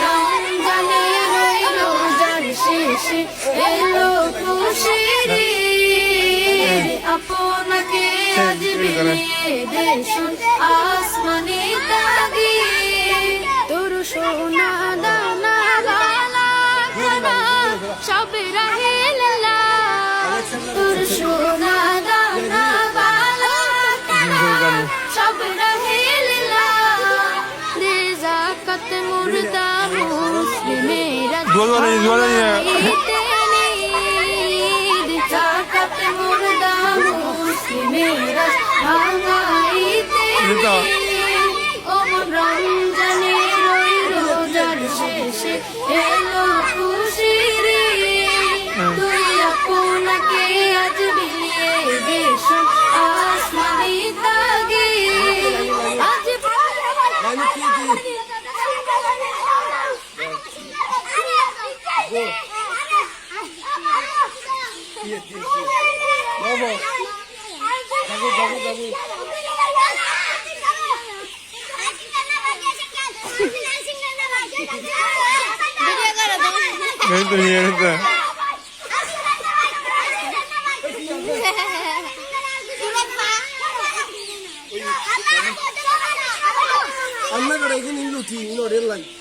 রমজানে রইল যার শেষে এলো খুশির ঈদ। আপনাকে আজ বিলিয়ে দেশ আসমানি তাগিদ। তোর সোনা দানা লালা খানা সব রাহিল্লা। তোর সোনা দানা বালা খানা সব রাহিল্লা। দে যাকাত মুর্দা মুসলিমেরা ভাঙাইতে নিদ। যাকাত মুর্দা মুসলিমেরা ভাঙাইতে নিদ। ও রমজানে রইল যার শেষে এলো খুশির ঈদ। তুই আপনাকে আজ বিলিয়ে দেশ আসমানি তাগিদ। আজ I'm not going to go to